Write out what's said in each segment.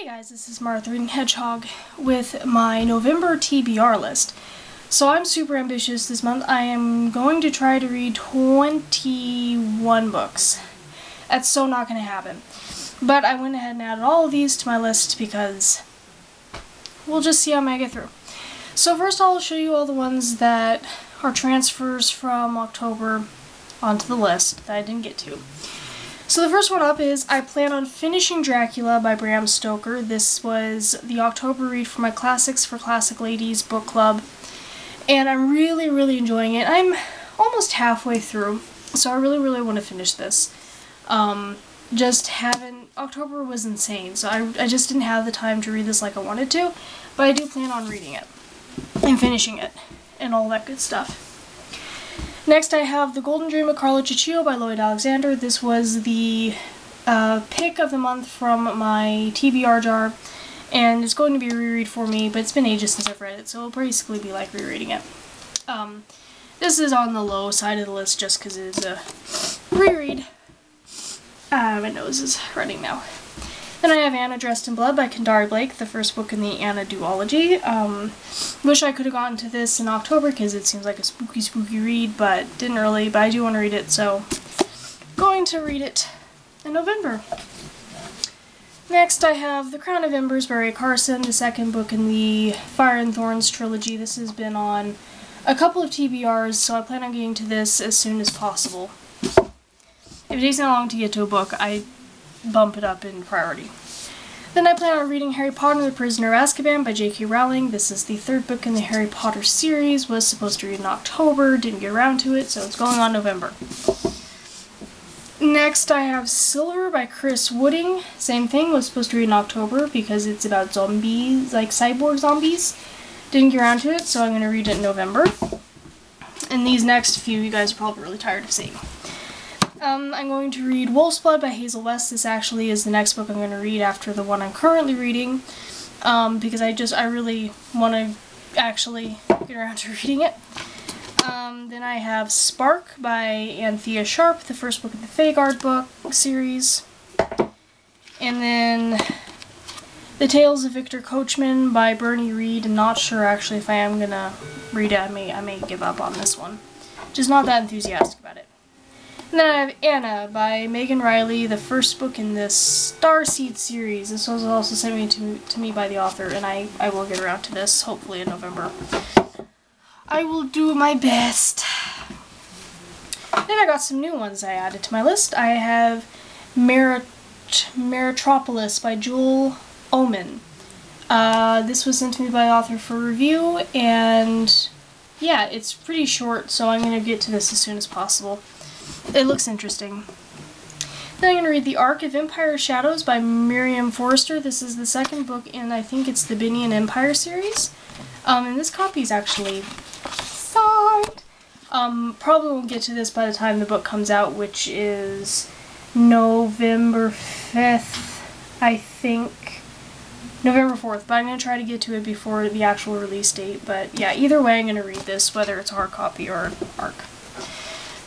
guys, this is Martha Reading Hedgehog with my November TBR list. So I'm super ambitious this month. I am going to try to read 21 books. That's so not going to happen. But I went ahead and added all of these to my list because we'll just see how I get through. So first I'll show you all the ones that are transfers from October onto the list that I didn't get to. So the first one up is I plan on finishing Dracula by Bram Stoker. This was the October read for my Classics for Classic Ladies book club. And I'm really enjoying it. I'm almost halfway through, so I really want to finish this. October was insane, so I just didn't have the time to read this like I wanted to, but I do plan on reading it and finishing it and all that good stuff. Next I have The Golden Dream of Carlo Ciccio by Lloyd Alexander. This was the pick of the month from my TBR jar, and it's going to be a reread for me, but it's been ages since I've read it, so it'll basically be like rereading it. This is on the low side of the list just because it is a reread. My nose is running now. Then I have Anna Dressed in Blood by Kendari Blake, the first book in the Anna duology. Wish I could have gotten to this in October because it seems like a spooky read, but didn't really, but I do want to read it, so going to read it in November. Next I have The Crown of Embers by Ray Carson, the second book in the Fire and Thorns trilogy. This has been on a couple of TBRs, so I plan on getting to this as soon as possible. If it takes me long to get to a book, I bump it up in priority. Then I plan on reading Harry Potter and the Prisoner of Azkaban by J.K. Rowling. This is the third book in the Harry Potter series, was supposed to read in October, didn't get around to it, so it's going on November. Next I have Silver by Chris Wooding. Same thing, was supposed to read in October because it's about zombies, like cyborg zombies. Didn't get around to it, so I'm going to read it in November. And these next few you guys are probably really tired of seeing. I'm going to read Wolf's Blood by Hazel West. This actually is the next book I'm going to read after the one I'm currently reading, because I really want to actually get around to reading it. Then I have Spark by Anthea Sharp, the first book in the Fagard book series. And then The Tales of Victor Coachman by Bernie Reed. I'm not sure actually if I am going to read it. I may give up on this one. Just not that enthusiastic about it. And then I have Anna by Megan Riley, the first book in the Starseed series. This was also sent to me by the author, and I will get around to this, hopefully in November. I will do my best. Then I got some new ones I added to my list. I have Meritropolis by Jewel Oman. This was sent to me by the author for review, and yeah, it's pretty short, so I'm going to get to this as soon as possible. It looks interesting. Then I'm going to read The Ark of Empire Shadows by Miriam Forrester. This is the second book in, I think it's the Binion Empire series. And this copy is actually signed. Probably won't get to this by the time the book comes out, which is November 5th, I think. November 4th, but I'm going to try to get to it before the actual release date. But yeah, either way I'm going to read this, whether it's a hard copy or an ARC.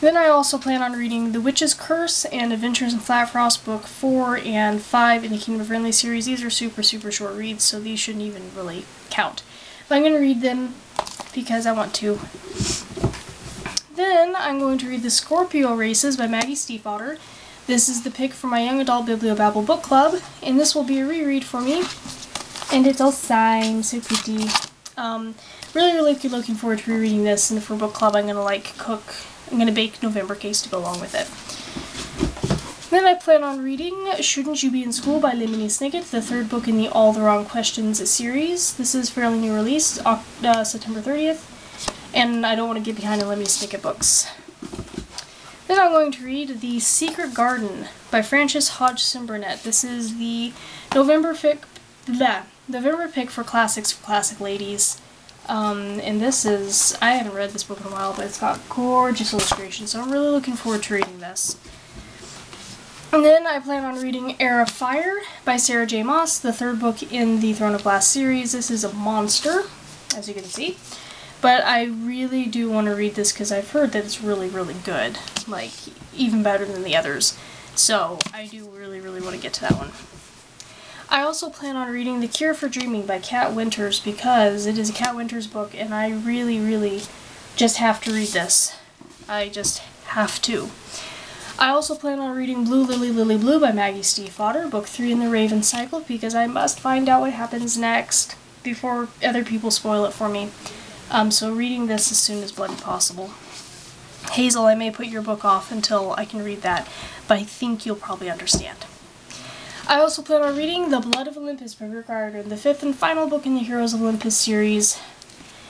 Then I also plan on reading The Witch's Curse and Adventures in Flatfrost Book 4 and 5 in the Kingdom of Renly series. These are super short reads, so these shouldn't even really count. But I'm going to read them because I want to. Then I'm going to read The Scorpio Races by Maggie Stiefvater. This is the pick for my Young Adult Bibliobabble book club, and this will be a reread for me. And it's all signed, so pretty. Really looking forward to rereading this, and for book club I'm going to I'm going to bake November cakes to go along with it. Then I plan on reading Shouldn't You Be in School by Lemony Snicket, the third book in the All the Wrong Questions series. This is fairly new release, September 30th, and I don't want to get behind the Lemony Snicket books. Then I'm going to read The Secret Garden by Frances Hodgson Burnett. This is the November pick for Classics for Classic Ladies. And this is, I haven't read this book in a while, but it's got gorgeous illustrations, so I'm really looking forward to reading this. And then I plan on reading Heir of Fire by Sarah J. Maas, the third book in the Throne of Glass series. This is a monster, as you can see, but I really do want to read this because I've heard that it's really good, like, even better than the others, so I do really want to get to that one. I also plan on reading The Cure for Dreaming by Kat Winters because it is a Kat Winters book and I really, really just have to read this. I just have to. I also plan on reading Blue Lily Lily Blue by Maggie Stiefvater, book 3 in the Raven cycle, because I must find out what happens next before other people spoil it for me. So reading this as soon as bloody possible. Hazel, I may put your book off until I can read that, but I think you'll probably understand. I also plan on reading The Blood of Olympus by Rick Riordan, the 5th and final book in the Heroes of Olympus series.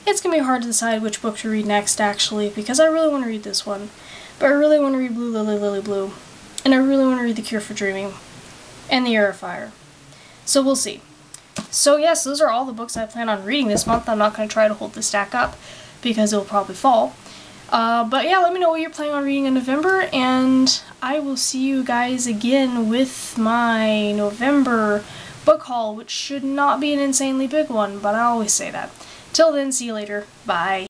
It's going to be hard to decide which book to read next, actually, because I really want to read this one. But I really want to read Blue Lily Lily Blue. And I really want to read The Cure for Dreaming. And The Air of Fire. So we'll see. So yes, those are all the books I plan on reading this month. I'm not going to try to hold the stack up, because it'll probably fall. But yeah, let me know what you're planning on reading in November, and I will see you guys again with my November book haul, which should not be an insanely big one, but I always say that. Till then, see you later. Bye.